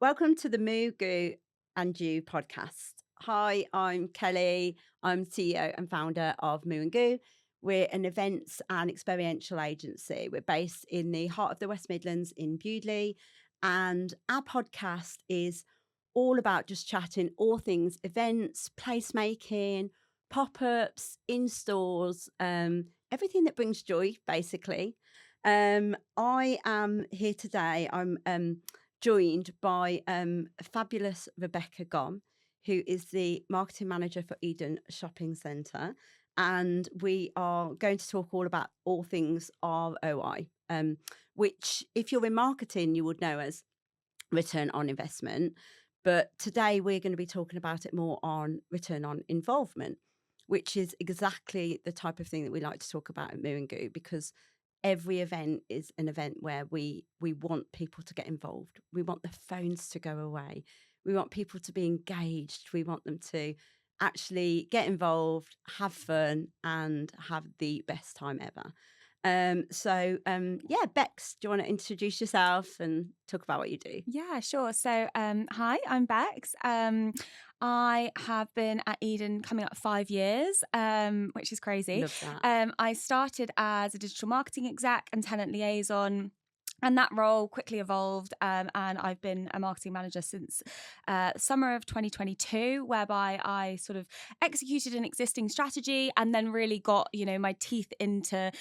Welcome to the Goo You podcast. Hi, I'm Kelly. I'm CEO and founder of Goo. We're an events and experiential agency. We're based in the heart of the West Midlands in Bewdley, and our podcast is all about just chatting all things events, placemaking, pop-ups, in stores, everything that brings joy, basically. I am here today. I'm joined by fabulous Rebecca Gomme, who is the marketing manager for Eden Shopping Centre. And we are going to talk all about all things ROI, which, if you're in marketing, you would know as return on investment. But today we're going to be talking about it more on return on involvement, which is exactly the type of thing that we like to talk about at Goo, because every event is an event where we want people to get involved. We want the phones to go away. We want people to be engaged. We want them to actually get involved, have fun, and have the best time ever. Yeah, Bex, do you want to introduce yourself and talk about what you do? Yeah, sure. So, hi, I'm Bex. I have been at Eden coming up 5 years, which is crazy. Love that. I started as a digital marketing exec and tenant liaison. And that role quickly evolved, and I've been a marketing manager since summer of 2022, whereby I sort of executed an existing strategy and then really got, my teeth into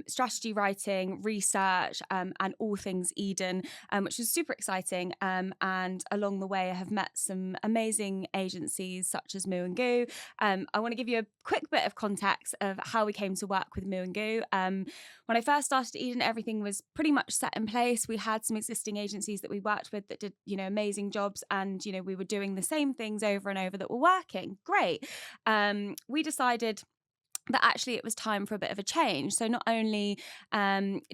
strategy writing, research, and all things Eden, which was super exciting. And along the way, I have met some amazing agencies such as Goo. I want to give you a quick bit of context of how we came to work with Goo. When I first started Eden, everything was pretty much set in place. We had some existing agencies that we worked with that did, amazing jobs, and, we were doing the same things over and over that were working. Great. We decided that actually it was time for a bit of a change. So not only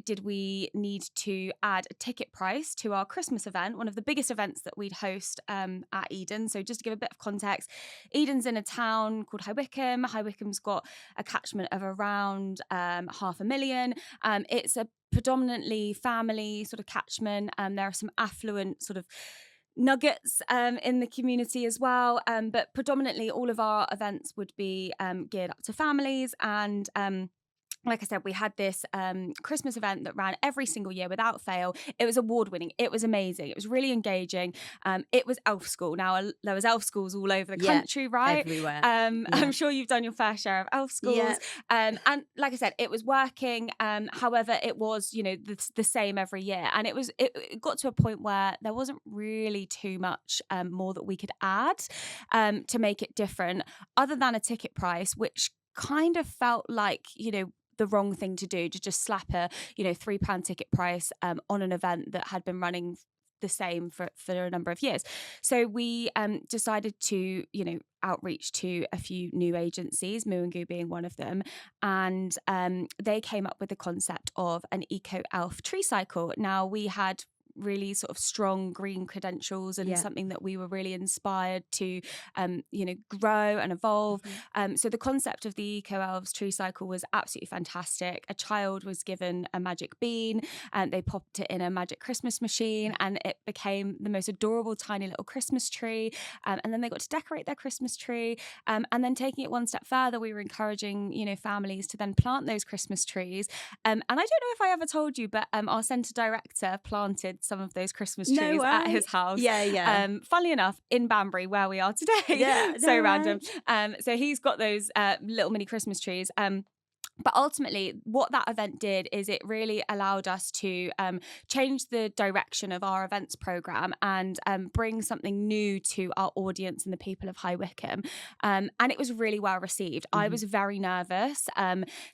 did we need to add a ticket price to our Christmas event, one of the biggest events that we'd host at Eden. So just to give a bit of context, Eden's in a town called High Wycombe. High Wycombe's got a catchment of around 500,000. It's a predominantly family sort of catchment. There are some affluent sort of nuggets in the community as well, but predominantly all of our events would be geared up to families. And like I said, we had this Christmas event that ran every single year without fail. It was award-winning. It was amazing. It was really engaging. It was elf school. Now, there was elf schools all over the country, right? Everywhere. I'm sure you've done your fair share of elf schools. Yeah. And like I said, it was working. However, it was, the same every year. And it got to a point where there wasn't really too much more that we could add to make it different, other than a ticket price, which kind of felt like, the wrong thing to do, to just slap a £3 ticket price on an event that had been running the same for a number of years. So we decided to outreach to a few new agencies, Goo being one of them, and they came up with the concept of an eco elf tree cycle. Now, we had really sort of strong green credentials and something that we were really inspired to grow and evolve. So the concept of the Eco Elves tree cycle was absolutely fantastic. A child was given a magic bean and they popped it in a magic Christmas machine, and it became the most adorable tiny little Christmas tree. And then they got to decorate their Christmas tree. And then taking it one step further, we were encouraging families to then plant those Christmas trees. And I don't know if I ever told you, but our centre director planted some of those Christmas trees at his house. Funnily enough, in Banbury, where we are today. So random. So he's got those little mini Christmas trees. But ultimately, what that event did is it really allowed us to change the direction of our events programme and bring something new to our audience and the people of High Wycombe. And it was really well received. I was very nervous.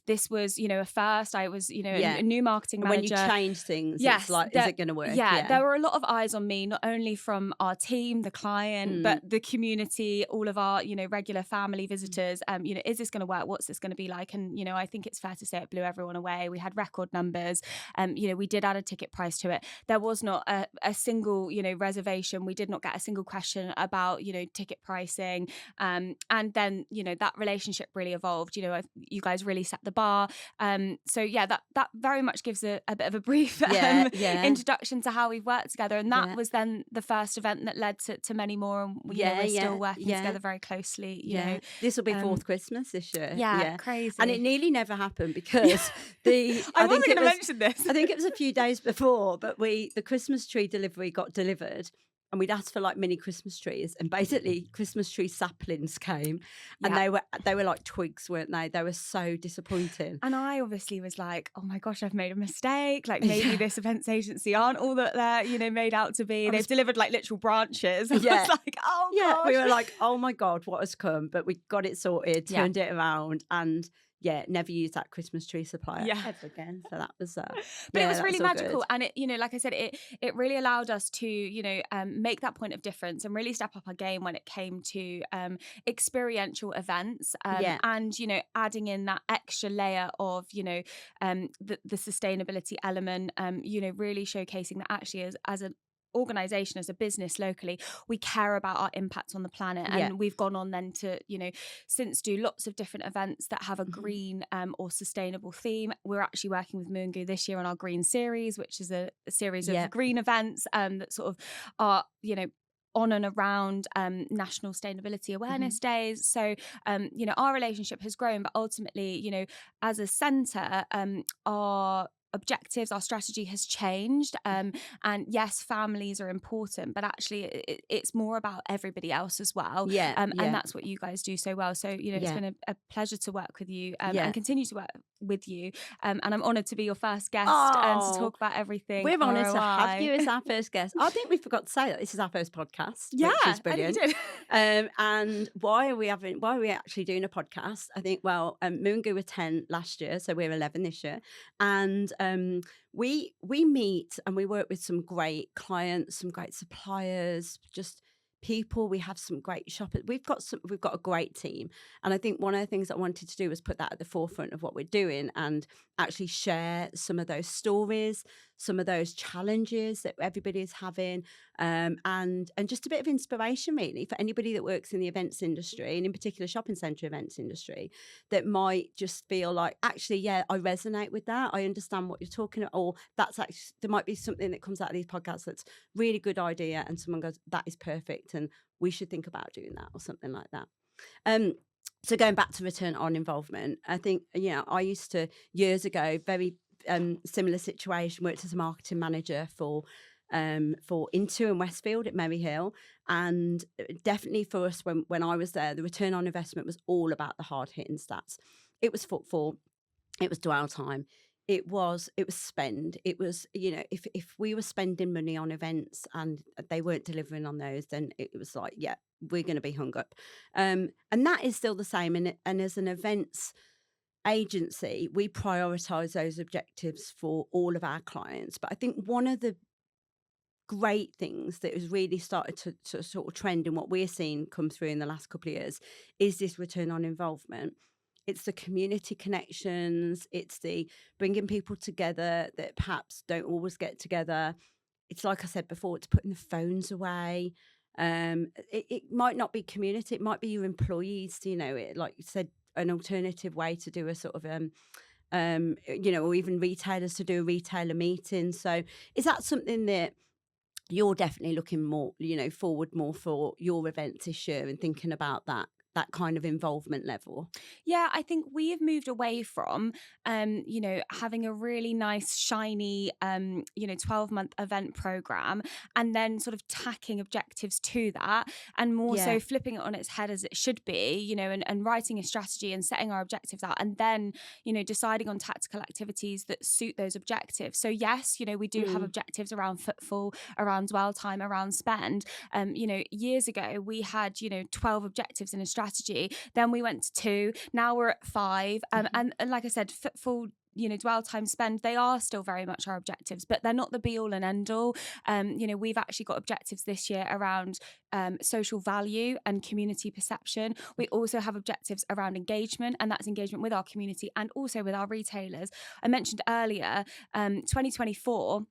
This was, a first. I was, a new marketing manager. When you change things, it's like, is it going to work? There were a lot of eyes on me, not only from our team, the client, but the community, all of our, regular family visitors. Is this going to work? What's this going to be like? And, I think it's fair to say it blew everyone away. We had record numbers. We did add a ticket price to it. There was not a single, reservation. We did not get a single question about, ticket pricing. And then, that relationship really evolved. You guys really set the bar. That very much gives a bit of a brief introduction to how we've worked together. And that was then the first event that led to many more. And we're still working together very closely. This will be fourth Christmas this year. Yeah, crazy. And it nearly never happened because I wasn't going to mention this. I think it was a few days before, but the Christmas tree delivery got delivered. And we'd asked for like mini Christmas trees, and basically Christmas tree saplings came, and they were like twigs, weren't they? They were so disappointing. And I obviously was like, oh my gosh, I've made a mistake. Like maybe this events agency aren't all that they're, made out to be. They've delivered like literal branches. I was like, oh gosh. We were like, oh my God, what has come? But we got it sorted, turned it around, and never used that Christmas tree supplier ever again. So that was but it was really magical. Good. And it, like I said, it really allowed us to, make that point of difference and really step up our game when it came to experiential events and, adding in that extra layer of, the sustainability element, really showcasing that actually as an organisation, as a business locally, we care about our impact on the planet. And we've gone on then to since do lots of different events that have a green or sustainable theme. We're actually working with Moo Goo this year on our green series, which is a series of green events that sort of are on and around National Sustainability Awareness Days. So our relationship has grown, but ultimately as a centre our objectives, our strategy has changed. And yes, families are important, but actually it's more about everybody else as well. And that's what you guys do so well. So, it's been a pleasure to work with you and continue to work with you. And I'm honoured to be your first guest and to talk about everything. We're honoured to have you as our first guest. I think we forgot to say that this is our first podcast. Yeah, which is brilliant. I think you did. And why are we actually doing a podcast? I think, Moo Goo were 10 last year, so we're 11 this year. And we meet and we work with some great clients, some great suppliers, just people. We have some great shoppers. We've got a great team. And I think one of the things I wanted to do was put that at the forefront of what we're doing and actually share some of those stories, some of those challenges that everybody is having, and just a bit of inspiration really for anybody that works in the events industry, and in particular shopping centre events industry, that might just feel like, actually, I resonate with that. I understand what you're talking about, or that's actually, there might be something that comes out of these podcasts that's really good idea, and someone goes, that is perfect, and we should think about doing that, or something like that. So going back to return on involvement, I think, I used to, years ago, very similar situation, worked as a marketing manager for Into and Westfield at Merry Hill. And definitely for us, when I was there, the return on investment was all about the hard hitting stats. It was footfall, it was dwell time, it was spend. It was, if we were spending money on events and they weren't delivering on those, then it was like, we're going to be hung up. And that is still the same. And as an events agency, we prioritise those objectives for all of our clients. But I think one of the great things that has really started to sort of trend in what we're seeing come through in the last couple of years is this return on involvement. It's the community connections, it's the bringing people together that perhaps don't always get together. It's like I said before, it's putting the phones away. It might not be community, it might be your employees, like you said, an alternative way to do a sort of or even retailers to do a retailer meeting. So is that something that you're definitely looking more, forward more for your events this year and thinking about that kind of involvement level? Yeah, I think we have moved away from, having a really nice, shiny, 12-month event program, and then sort of tacking objectives to that, and more so flipping it on its head as it should be, and writing a strategy and setting our objectives out, and then, deciding on tactical activities that suit those objectives. So yes, we do have objectives around footfall, around dwell time, around spend. Years ago we had, 12 objectives in a strategy. Then we went to 2. Now we're at 5. And like I said, footfall, dwell time, spend, they are still very much our objectives, but they're not the be all and end all. We've actually got objectives this year around social value and community perception. We also have objectives around engagement, and that's engagement with our community and also with our retailers. I mentioned earlier, 2024,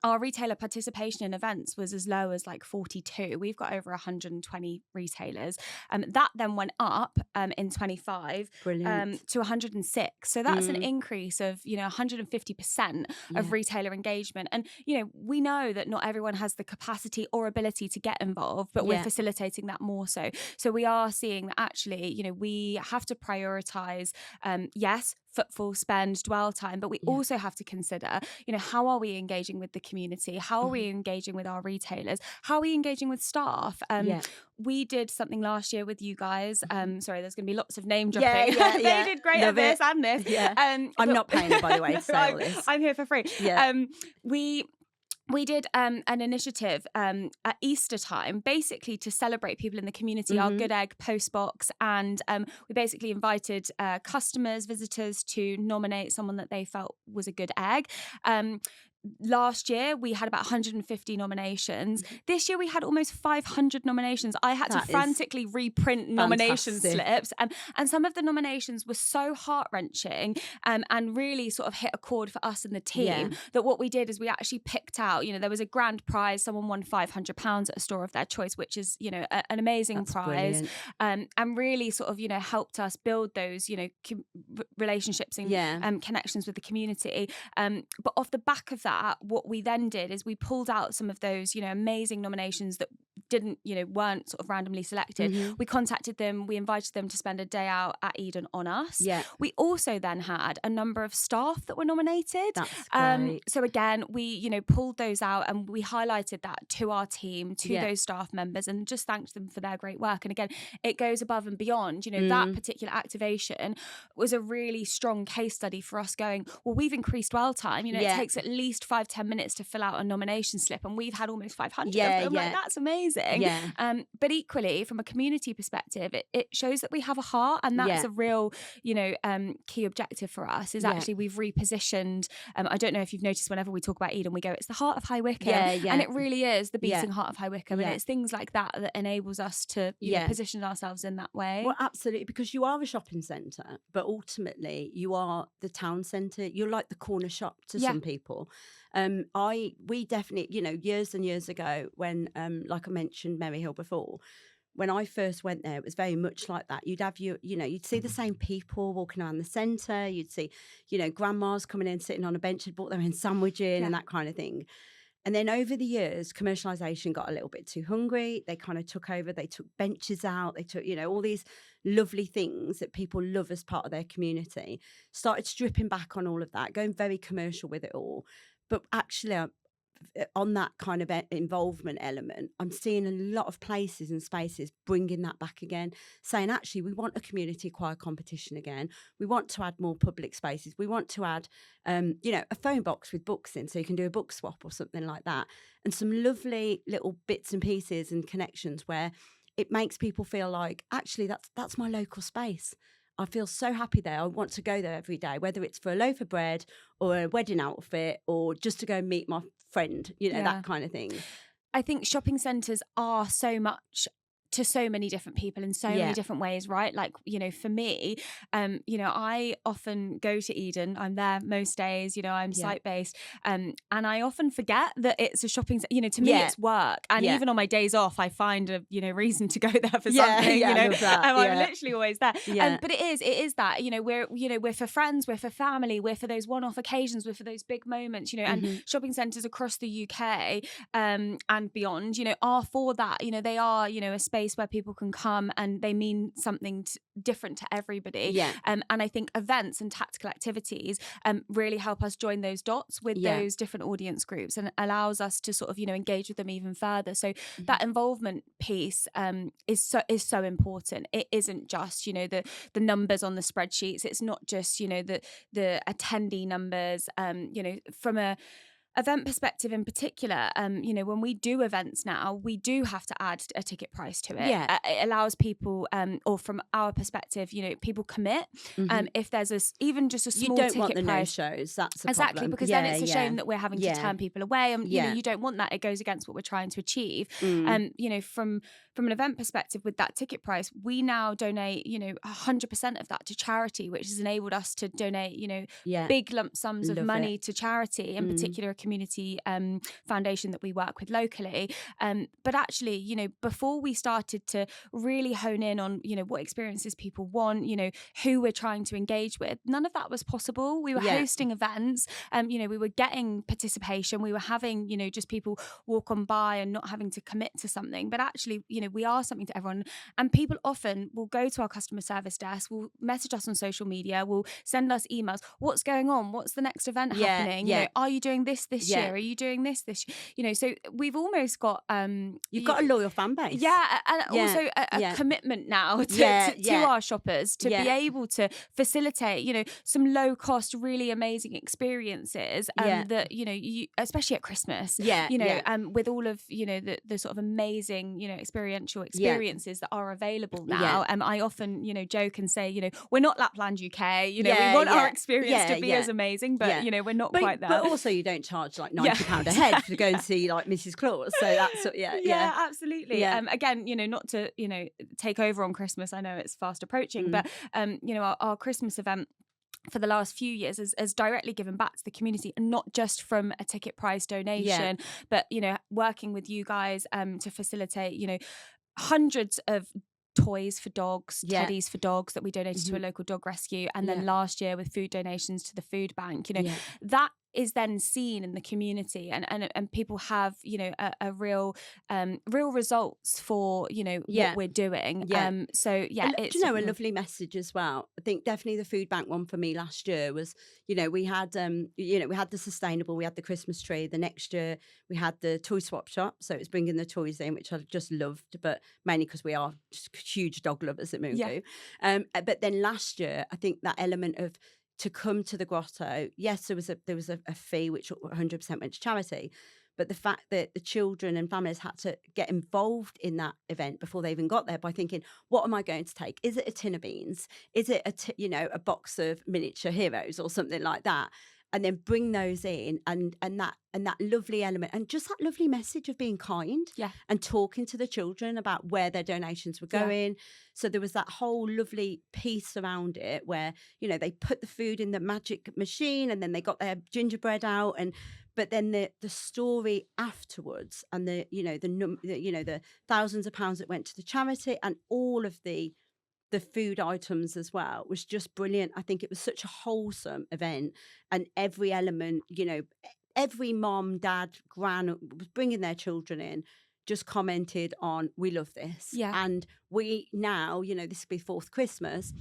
our retailer participation in events was as low as like 42. We've got over 120 retailers. That then went up in 25 Brilliant. to 106. So that's an increase of 150% of retailer engagement. And we know that not everyone has the capacity or ability to get involved, but we're facilitating that more so. So we are seeing that actually, we have to prioritize, yes, footfall, spend, dwell time, but we also have to consider, how are we engaging with the community? How are we engaging with our retailers? How are we engaging with staff? We did something last year with you guys. Sorry, there's going to be lots of name dropping. They did great at this and this. I'm not paying it, by the way, to say all this. I'm here for free. We did an initiative at Easter time, basically to celebrate people in the community, our Good Egg postbox, and we basically invited customers, visitors to nominate someone that they felt was a good egg. Last year we had about 150 nominations. This year we had almost 500 nominations. I had to frantically reprint nomination slips, and some of the nominations were so heart-wrenching and really sort of hit a chord for us and the team that what we did is we actually picked out, there was a grand prize. Someone won £500 at a store of their choice, which is an amazing prize, and really sort of helped us build those relationships and connections with the community. But off the back of that, what we then did is we pulled out some of those, amazing nominations that weren't sort of randomly selected. We contacted them, we invited them to spend a day out at Eden on us. We also then had a number of staff that were nominated. That's great. So again, we, pulled those out and we highlighted that to our team, to those staff members, and just thanked them for their great work. And again, it goes above and beyond, that particular activation was a really strong case study for us going, well, we've increased dwell time. It takes at least 5-10 minutes to fill out a nomination slip, and we've had almost 500 of them. Like, that's amazing. But equally, from a community perspective, it shows that we have a heart, and that's a real, key objective for us. Is actually we've repositioned. I don't know if you've noticed, whenever we talk about Eden, we go, it's the heart of High Wycombe, and it really is the beating heart of High Wycombe, and it's things like that that enables us to position ourselves in that way. Well, absolutely, because you are a shopping centre, but ultimately you are the town centre. You're like the corner shop to some people. We definitely, years and years ago, when, like I mentioned, Maryhill before, when I first went there, it was very much like that. You'd have you'd see the same people walking around the centre. You'd see, grandmas coming in, sitting on a bench, had brought their own sandwich in and that kind of thing. And then over the years, commercialisation got a little bit too hungry. They kind of took over. They took benches out. They took, all these lovely things that people love as part of their community. Started stripping back on all of that, going very commercial with it all. But actually, on that kind of involvement element, I'm seeing a lot of places and spaces bringing that back again, saying, actually, we want a community choir competition again. We want to add more public spaces. We want to add, a phone box with books in, so you can do a book swap or something like that. And some lovely little bits and pieces and connections where it makes people feel like, actually, that's my local space. I feel so happy there. I want to go there every day, whether it's for a loaf of bread or a wedding outfit or just to go meet my friend, that kind of thing. I think shopping centres are so much to so many different people in so many different ways, right? Like, for me, I often go to Eden. I'm there most days, I'm site-based. And I often forget that it's a shopping centre. To me, it's work. And even on my days off, I find a, reason to go there for something, I'm literally always there. But it is that, we're for friends, we're for family, we're for those one-off occasions, we're for those big moments, and shopping centres across the UK and beyond, are for that. They are, a space where people can come and they mean something different to everybody. And I think events and tactical activities really help us join those dots with those different audience groups, and allows us to sort of the engage with them even further. So that involvement piece is so important. It isn't just the numbers on the spreadsheets. It's not just the attendee numbers. From a event perspective in particular, you know, when we do events now, we do have to add a ticket price to it. Yeah. It allows people, or from our perspective, you know, people commit. Mhm. If there's even just a You small don't want ticket the price. no-shows, that's a Exactly, problem. because then Yeah, it's a yeah. shame that we're having to Yeah. turn people away, and you know, Yeah. you don't want that. It goes against what we're trying to achieve. Mm. You know, from an event perspective, with that ticket price, we now donate, you know, 100% of that to charity, which has enabled us to donate, you know, Yeah. big lump sums of Love money it. to charity, in Mm. particular a community foundation that we work with locally. But actually, you know, before we started to really hone in on, you know, what experiences people want, you know, who we're trying to engage with, none of that was possible. We were Yeah. hosting events, you know, we were getting participation, we were having, you know, just people walk on by and not having to commit to something. But actually, you know, we are something to everyone, and people often will go to our customer service desk, will message us on social media, will send us emails. What's going on? What's the next event Yeah, happening? You yeah. know, are you doing this Yeah. year? Are you doing this you know, so we've almost got You've got a loyal fan base. yeah, and Yeah, also a yeah. commitment now to, Yeah, to yeah. our shoppers to be Yeah. able to facilitate, you know, some low cost, really amazing experiences Yeah. that, you know, you, especially at Christmas, Yeah, you know, yeah. with all of, you know, the sort of amazing, you know, experiential Yeah. experiences that are available Yeah. now. I often, you know, joke and say, you know, we're not Lapland UK, you know, Yeah, we want our yeah. experience Yeah, to be yeah. as amazing, but Yeah. you know, we're not But quite there. but also you don't charge like Yeah, £90 a head to go and see like Mrs. Claus. So that's yeah, yeah, yeah. absolutely. Yeah. Again, you know, not to, you know, take over on Christmas. I know it's fast approaching, Mm. but you know, our Christmas event for the last few years has directly given back to the community, and not just from a ticket price donation, but you know, working with you guys to facilitate, you know, hundreds of toys for dogs, Yeah. teddies for dogs that we donated to a Mhm. local dog rescue, and Yeah. then last year with food donations to the food bank. You know, Yeah. that is then seen in the community, and people have, you know, a real real results for, you know, Yeah. what we're doing. Yeah. So yeah, Do it's you know, a lovely message as well? I think definitely the food bank one for me last year was, you know, we had the sustainable, we had the Christmas tree. The next year we had the toy swap shop, so it was bringing the toys in, which I just loved, but mainly because we are just huge dog lovers at Moongoo. But then last year, I think that element of to come to the grotto, yes, there was a fee which 100% went to charity. But the fact that the children and families had to get involved in that event before they even got there by thinking, what am I going to take? Is it a tin of beans? Is it a box of miniature heroes or something like that? And then bring those in, and that lovely element, and just that lovely message of being kind, Yeah. and talking to the children about where their donations were Yeah. going. So there was that whole lovely piece around it where, you know, they put the food in the magic machine, and then they got their gingerbread out, but then the story afterwards, and the thousands of pounds that went to the charity, and all of the food items as well, was just brilliant. I think it was such a wholesome event, and every element, you know, every mom, dad, gran was bringing their children in, just commented on, we love this. Yeah. And we now, you know, this will be fourth Christmas.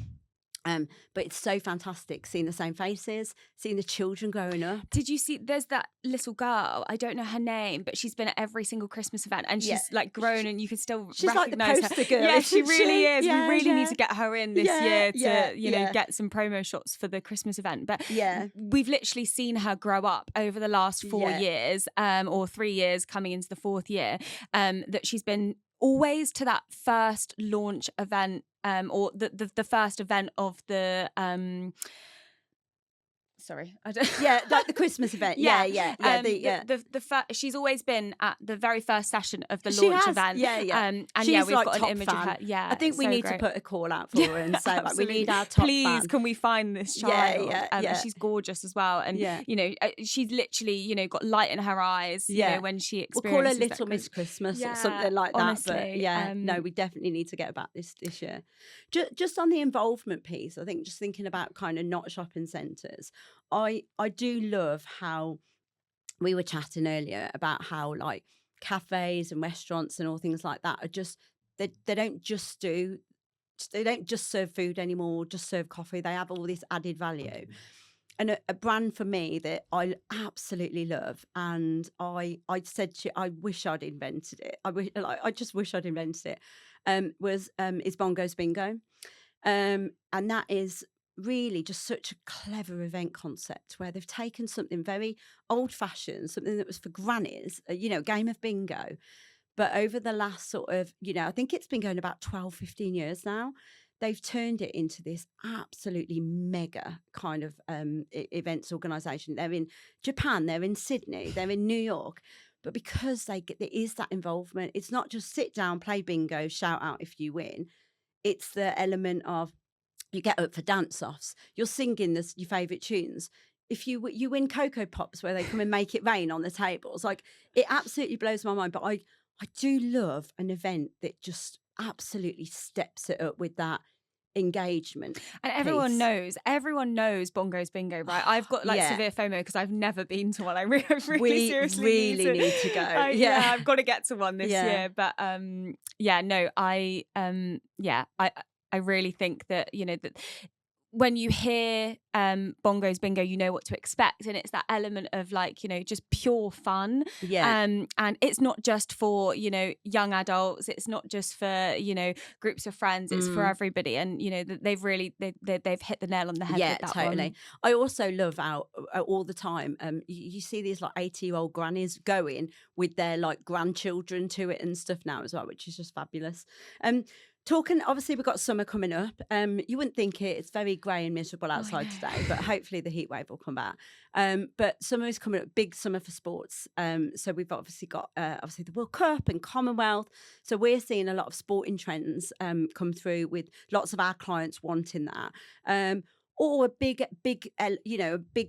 But it's so fantastic seeing the same faces, seeing the children growing up. Did you see, there's that little girl, I don't know her name, but she's been at every single Christmas event, and she's like grown, and you can still She's like the recognize poster her. girl. Yeah, she isn't really is. Yeah, We really yeah. need to get her in this year to, Yeah, you know, yeah. get some promo shots for the Christmas event. But Yeah. we've literally seen her grow up over the last 4 Yeah. years, or 3 years coming into the 4th year, that she's been always to that first launch event, or the first event of the sorry, I don't. Yeah, like the Christmas event. Yeah. She's always been at the very first session of the She launch has, event. yeah. And She's yeah, we've like got an top image fan. of her. Yeah, I think we so need great. to put a call out for her and say, like, we need our top Please, fan. can we find this child? Yeah. She's gorgeous as well, and Yeah. you know, she's literally, you know, got light in her eyes. You know, when she We'll call her experiences Little Miss Christmas or Yeah, something like that. honestly, But yeah, no, we definitely need to get about this year. Just on the involvement piece, I think just thinking about kind of not shopping centres, I do love how we were chatting earlier about how like cafes and restaurants and all things like that are just they don't just serve food anymore, just serve coffee. They have all this added value. And a brand for me that I absolutely love, and I said to you, I wish I'd invented it. I just wish I'd invented it. Is Bongo's Bingo, and that is really just such a clever event concept where they've taken something very old fashioned, something that was for grannies, game of bingo. But over the last sort of, I think it's been going about 12, 15 years now. They've turned it into this absolutely mega kind of events organization. They're in Japan, they're in Sydney, they're in New York. But because there is that involvement, it's not just sit down, play bingo, shout out if you win. It's the element of you get up for dance-offs, you're singing your favourite tunes. If you win Cocoa Pops where they come and make it rain on the tables, like it absolutely blows my mind. But I do love an event that just absolutely steps it up with that engagement. And piece. everyone knows Bongo's Bingo, right? I've got like Yeah. severe FOMO because I've never been to one. I really We seriously really need to go. Yeah. I've got to get to one this year. But I really think that, that when you hear Bongo's Bingo, you know what to expect, and it's that element of like, just pure fun. Yeah. And it's not just for, young adults, it's not just for, groups of friends, it's for everybody. And they've really they've hit the nail on the head with that totally one. I also love out all the time you see these like 80-year-old grannies going with their like grandchildren to it and stuff now as well, which is just fabulous. Talking, obviously, we've got summer coming up. You wouldn't think it. It's very grey and miserable outside today, but hopefully the heat wave will come back. But summer is coming up, big summer for sports. So we've obviously got the World Cup and Commonwealth. So we're seeing a lot of sporting trends come through with lots of our clients wanting that. Or a big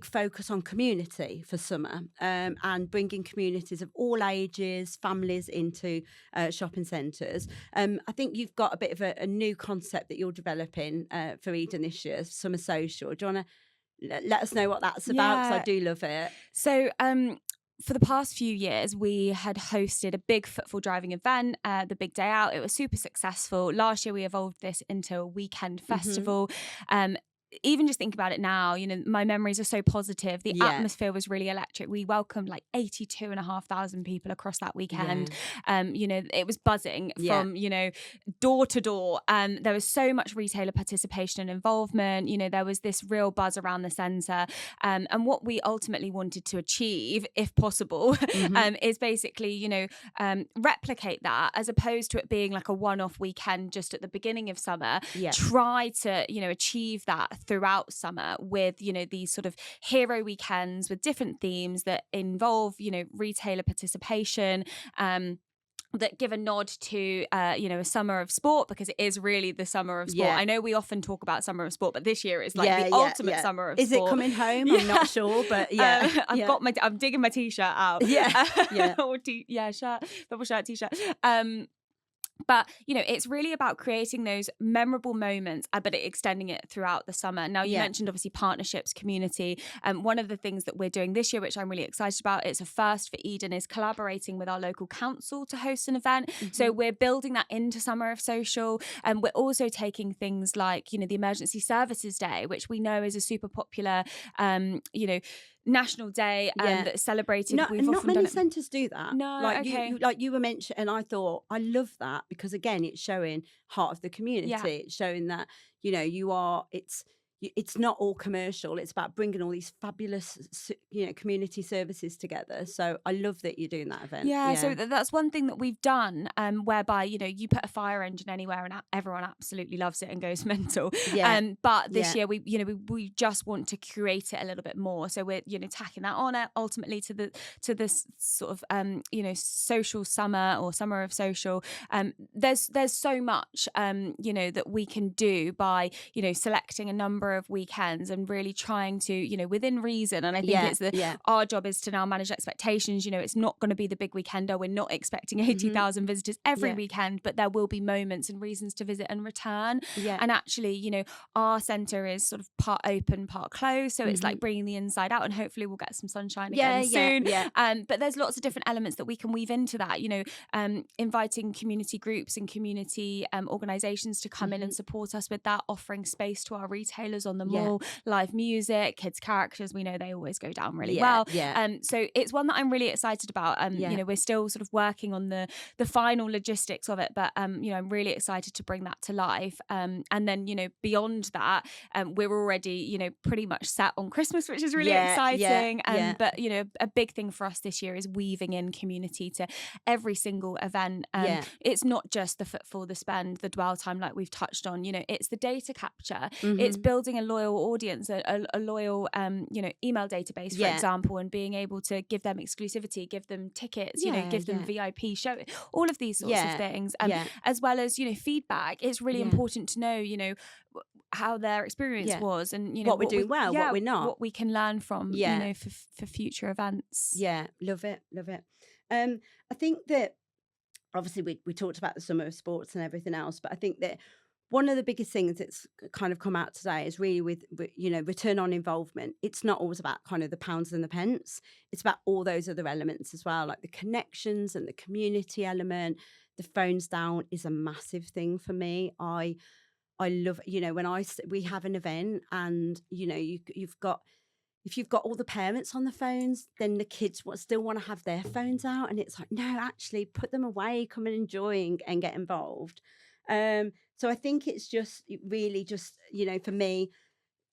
focus on community for summer and bringing communities of all ages, families into shopping centres. I think you've got a bit of a new concept that you're developing for Eden this year, Summer Social. Do you want to let us know what that's about? Because I do love it. So, for the past few years, we had hosted a big footfall driving event, the Big Day Out. It was super successful. Last year, we evolved this into a weekend festival. Even just think about it now, my memories are so positive. The atmosphere was really electric. We welcomed like 82,500 people across that weekend. It was buzzing from, door to door. There was so much retailer participation and involvement. There was this real buzz around the centre. And what we ultimately wanted to achieve, if possible, is basically, replicate that as opposed to it being like a one-off weekend just at the beginning of summer. Try to, achieve that throughout summer with, these sort of hero weekends with different themes that involve, retailer participation, that give a nod to, a summer of sport, because it is really the summer of sport. I know we often talk about summer of sport, but this year is like the ultimate summer of sport. Is it coming home? I'm not sure, but I'm digging my t-shirt out. Double shirt t-shirt. But, it's really about creating those memorable moments, but extending it throughout the summer. Now, you mentioned obviously partnerships, community. One of the things that we're doing this year, which I'm really excited about, it's a first for Eden, is collaborating with our local council to host an event. So we're building that into Summer of Social. And we're also taking things like, the Emergency Services Day, which we know is a super popular, national day that's celebrated. Not many centres do that. No, like you were mentioning, and I thought I love that because again, it's showing heart of the community. It's showing that it's not all commercial. It's about bringing all these fabulous, community services together. So I love that you're doing that event. So that's one thing that we've done, whereby, you put a fire engine anywhere and everyone absolutely loves it and goes mental. But this year we just want to curate it a little bit more. So we're, tacking that on ultimately to this sort of, social summer or Summer of Social. There's so much, that we can do by, selecting a number of weekends and really trying to, within reason. And I think our job is to now manage expectations. It's not going to be the big weekender. We're not expecting 80,000 visitors every weekend, but there will be moments and reasons to visit and return. And actually, our centre is sort of part open, part closed. So it's like bringing the inside out, and hopefully we'll get some sunshine again soon. But there's lots of different elements that we can weave into that, inviting community groups and community organisations to come in and support us with that, offering space to our retailers vendors on them all, live music, kids characters. We know they always go down really well. So it's one that I'm really excited about. You know, we're still sort of working on the final logistics of it, but you know, I'm really excited to bring that to life. And then, you know, beyond that, we're already, you know, pretty much set on Christmas, which is really exciting. But you know, a big thing for us this year is weaving in community to every single event. It's not just the footfall, the spend, the dwell time, like we've touched on. You know, it's the data capture. It's building a loyal audience, a loyal you know, email database, for example, and being able to give them exclusivity, give them tickets, you know, give them VIP show, all of these sorts of things, as well as, you know, feedback. It's really important to know, you know, how their experience was, and you know, what we're doing well, what we're not, what we can learn from, you know, for future events. Love it. I think that obviously we talked about the summer of sports and everything else, but I think that one of the biggest things that's kind of come out today is really with you know, return on involvement. It's not always about kind of the pounds and the pence. It's about all those other elements as well, like the connections and the community element. The phones down is a massive thing for me. I love, you know, when we have an event and, you know, you've got, if you've got all the parents on the phones, then the kids still want to have their phones out, and it's like, no, actually put them away, come and enjoy and get involved. So I think it's just really just, you know, for me,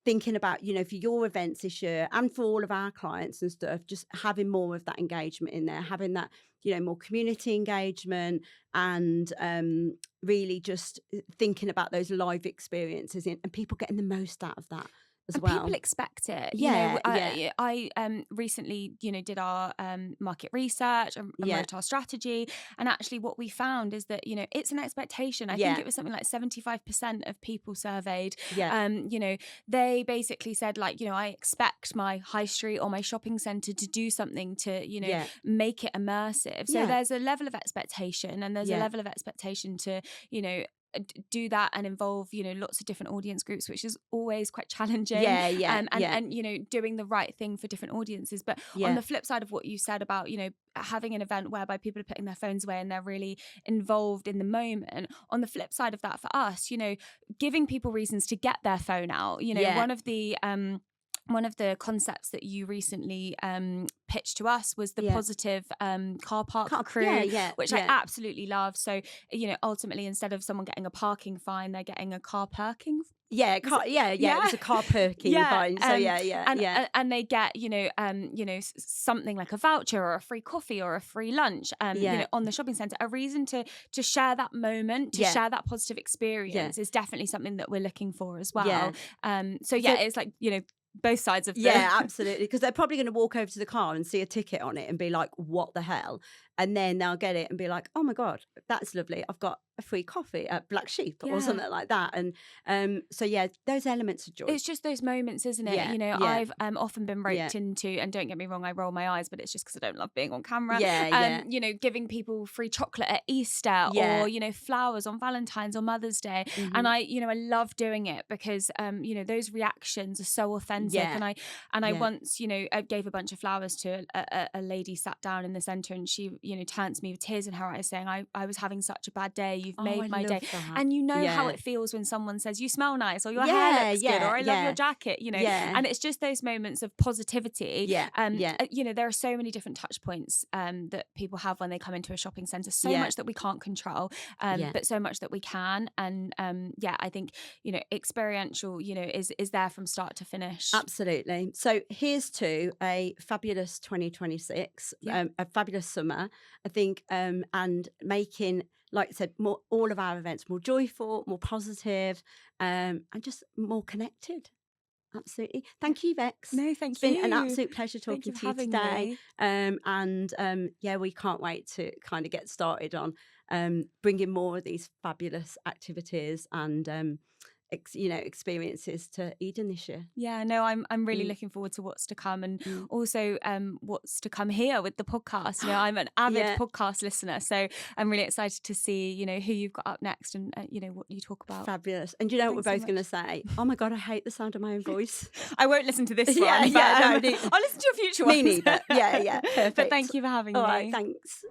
thinking about, you know, for your events this year and for all of our clients and stuff, just having more of that engagement in there, having that, you know, more community engagement, and really just thinking about those live experiences and people getting the most out of that as and well. People expect it. You know, I recently, you know, did our market research and wrote our strategy, and actually what we found is that, you know, it's an expectation. I think it was something like 75% of people surveyed. You know, they basically said, like, you know, I expect my high street or my shopping centre to do something to, you know, make it immersive. So there's a level of expectation, and there's a level of expectation to, you know, do that and involve, you know, lots of different audience groups, which is always quite challenging. And you know, doing the right thing for different audiences. But on the flip side of what you said about, you know, having an event whereby people are putting their phones away and they're really involved in the moment, on the flip side of that for us, you know, giving people reasons to get their phone out. You know, one of the concepts that you recently pitched to us was the positive car park crew, which I absolutely love. So, you know, ultimately, instead of someone getting a parking fine, they're getting a car perking. It was a car perking fine. So and they get, you know, something like a voucher or a free coffee or a free lunch, you know, on the shopping centre. A reason to share that moment, to share that positive experience is definitely something that we're looking for as well. So it's like, you know, both sides of the absolutely, because they're probably going to walk over to the car and see a ticket on it and be like, what the hell, and then they'll get it and be like, oh my god, that's lovely, I've got a free coffee at Black Sheep or something like that. And so those elements of joy, it's just those moments, isn't it? You know, I've often been roped into, and don't get me wrong, I roll my eyes, but it's just because I don't love being on camera, you know, giving people free chocolate at Easter, or, you know, flowers on Valentine's or Mother's Day. And I, you know, I love doing it because you know, those reactions are so authentic. And I once, you know, I gave a bunch of flowers to a lady sat down in the centre, and she, you know, turned to me with tears in her eyes saying, I was having such a bad day, you've made my day. That. And you know how it feels when someone says, you smell nice, or your hair looks good, or I love your jacket, you know. And it's just those moments of positivity. You know, there are so many different touch points that people have when they come into a shopping centre. So much that we can't control, but so much that we can. And I think, you know, experiential, you know, is there from start to finish. Absolutely. So here's to a fabulous 2026, a fabulous summer, I think, and making, like I said, all of our events more joyful, more positive, and just more connected. Absolutely. Thank you, Vex. No, thank you. It's been an absolute pleasure talking to you today. We can't wait to kind of get started on bringing more of these fabulous activities and you know, experiences to Eden this year. Yeah, no, I'm really looking forward to what's to come, and also what's to come here with the podcast. You know, I'm an avid podcast listener, so I'm really excited to see, you know, who you've got up next, and you know, what you talk about. Fabulous. And you know what we're both going to say? Oh my god, I hate the sound of my own voice. I won't listen to this one. I'll listen to your future ones. Me neither. Yeah, perfect. But thank you for having me. All right, thanks.